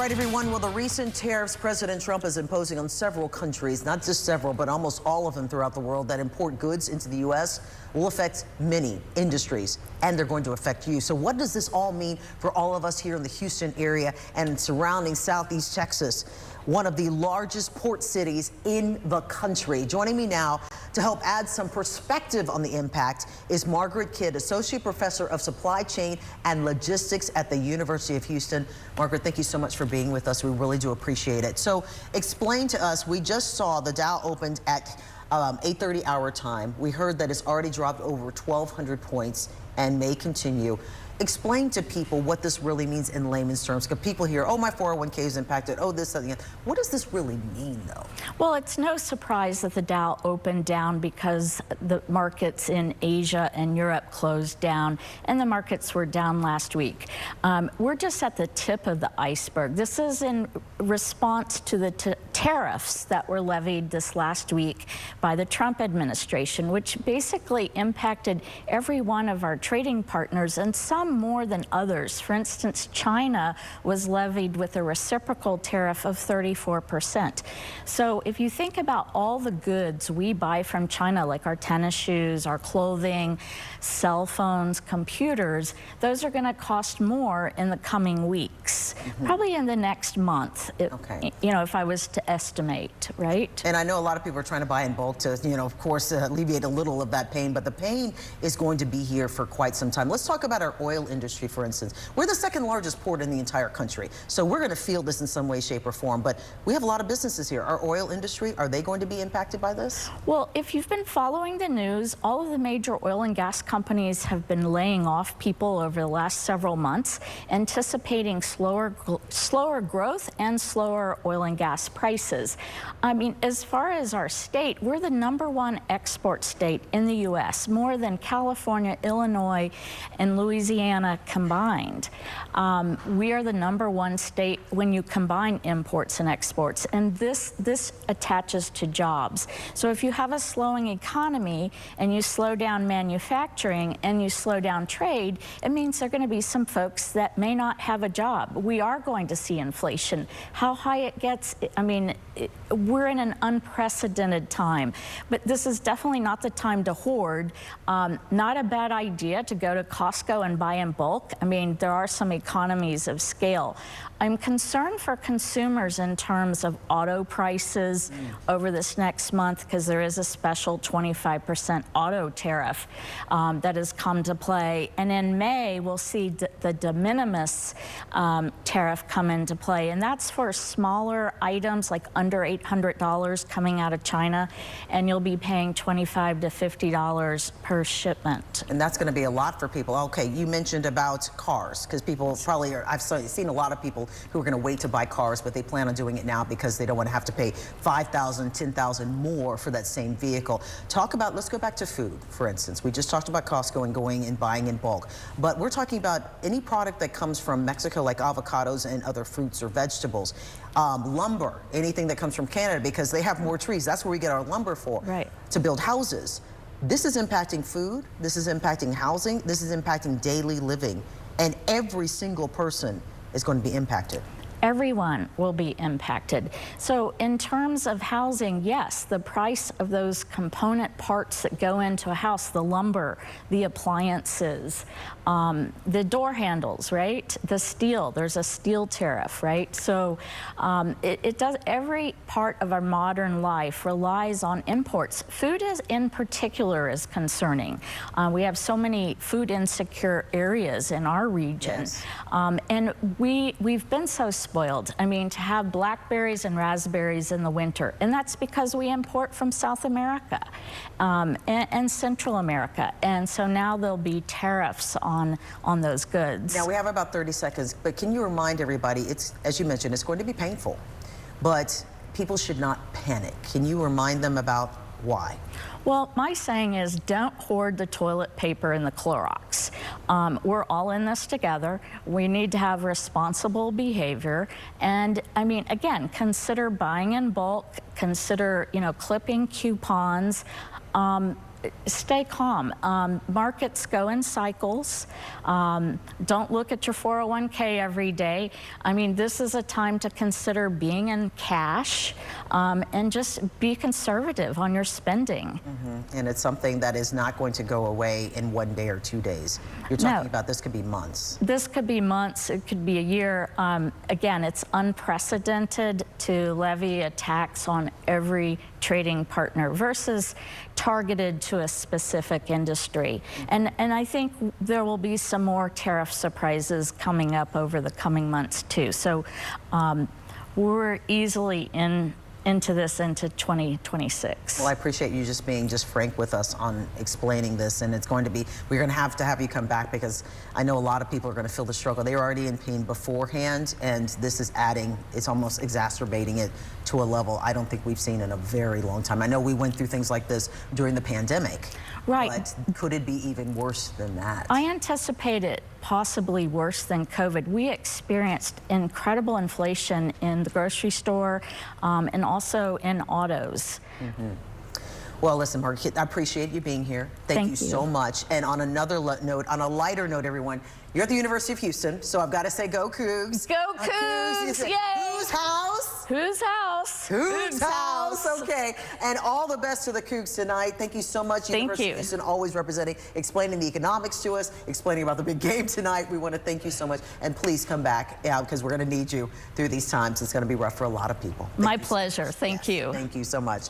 right, everyone. Well, the recent tariffs President Trump is imposing on several countries, not just several, but almost all of them throughout the world that import goods into the U.S. will affect many industries, and they're going to affect you. So what does this all mean for all of us here in the Houston area and surrounding Southeast Texas, one of the largest port cities in the country? Joining me now to help add some perspective on the impact is Margaret Kidd, Associate Professor of Supply Chain and Logistics at the University of Houston. Margaret, thank you so much for being with us. We really do appreciate it. So explain to us, we just saw the Dow opened at 8:30 our time. We heard that it's already dropped over 1,200 points and may continue. Explain to people what this really means in layman's terms, because people hear, oh, my 401k is impacted, oh, this, that, the other. What does this really mean, though? Well, it's no surprise that the Dow opened down because the markets in Asia and Europe closed down, and the markets were down last week. We're just at the tip of the iceberg. This is in response to the tariffs that were levied this last week by the Trump administration, which basically impacted every one of our trading partners, and some more than others. For instance, China was levied with a reciprocal tariff of 34%. So if you think about all the goods we buy from China, like our tennis shoes, our clothing, cell phones, computers, those are going to cost more in the coming weeks, probably in the next month, you know, if I was to estimate, right? And I know a lot of people are trying to buy in bulk to, you know, of course, alleviate a little of that pain, but the pain is going to be here for quite some time. Let's talk about our oil industry, for instance. We're the second largest port in the entire country, so we're going to feel this in some way, shape, or form, but we have a lot of businesses here. Our oil industry, are they going to be impacted by this? Well, if you've been following the news, all of the major oil and gas companies have been laying off people over the last several months, anticipating slower growth and slower oil and gas prices. I mean, as far as our state, we're the #1 export state in the U.S., more than California, Illinois, and Louisiana combined. We are the #1 state when you combine imports and exports, and this attaches to jobs. So if you have a slowing economy and you slow down manufacturing and you slow down trade, it means there are going to be some folks that may not have a job. We are going to see inflation. How high it gets, I mean, we're in an unprecedented time, but this is definitely not the time to hoard. Not a bad idea to go to Costco and buy in bulk. I mean, there are some economies of scale. I'm concerned for consumers in terms of auto prices over this next month, because there is a special 25% auto tariff that has come to play. And in May, we'll see the de minimis tariff come into play. And that's for smaller items like under $800 coming out of China. And you'll be paying $25 to $50 per shipment. And that's going to be a lot for people. Okay, you mentioned about cars, because people probably are, I've seen a lot of people who are going to wait to buy cars, but they plan on doing it now because they don't want to have to pay $5,000, $10,000 more for that same vehicle. Talk about, let's go back to food, for instance. We just talked about Costco and going and buying in bulk, but we're talking about any product that comes from Mexico, like avocados and other fruits or vegetables. Lumber, anything that comes from Canada, because they have more trees. That's where we get our lumber for, to build houses. This is impacting food, this is impacting housing, this is impacting daily living, and every single person is going to be impacted. Everyone will be impacted. So in terms of housing, yes, the price of those component parts that go into a house, the lumber, the appliances, the door handles, right? The steel, there's a steel tariff, right? So it does, every part of our modern life relies on imports. Food is in particular is concerning. We have so many food insecure areas in our region. And we've been so spoiled. I mean, to have blackberries and raspberries in the winter, and that's because we import from South America and Central America, and so now there'll be tariffs on those goods. Now we have about 30 seconds, but can you remind everybody, it's, as you mentioned, it's going to be painful, but people should not panic. Can you remind them about why? Well, my saying is don't hoard the toilet paper and the Clorox. We're all in this together. We need to have responsible behavior. And I mean, again, consider buying in bulk, consider, you know, clipping coupons. stay calm. Markets go in cycles. Don't look at your 401k every day. I mean, this is a time to consider being in cash and just be conservative on your spending. And it's something that is not going to go away in 1 day or 2 days. You're talking about this could be months. This could be months, it could be a year. Again, it's unprecedented to levy a tax on every trading partner versus targeted to a specific industry. And I think there will be some more tariff surprises coming up over the coming months too. So we're easily into 2026. Well, I appreciate you just being frank with us on explaining this, and it's going to be, we're going to have you come back because I know a lot of people are going to feel the struggle. They were already in pain beforehand, and this is adding, it's almost exacerbating it to a level I don't think we've seen in a very long time. I know we went through things like this during the pandemic. Right. But could it be even worse than that? I anticipate it possibly worse than COVID. We experienced incredible inflation in the grocery store and also in autos. Well, listen, Mark, I appreciate you being here. Thank you so much. And on another note, on a lighter note, everyone, you're at the University of Houston, so I've got to say go Cougs. Go Cougs! Yay! Whose house? Whose house? Whose house? Okay. And all the best to the Cougs tonight. Thank you so much. University of Houston always representing, explaining the economics to us, explaining about the big game tonight. We want to thank you so much. And please come back because we're going to need you through these times. It's going to be rough for a lot of people. My pleasure. Thank you. Thank you so much.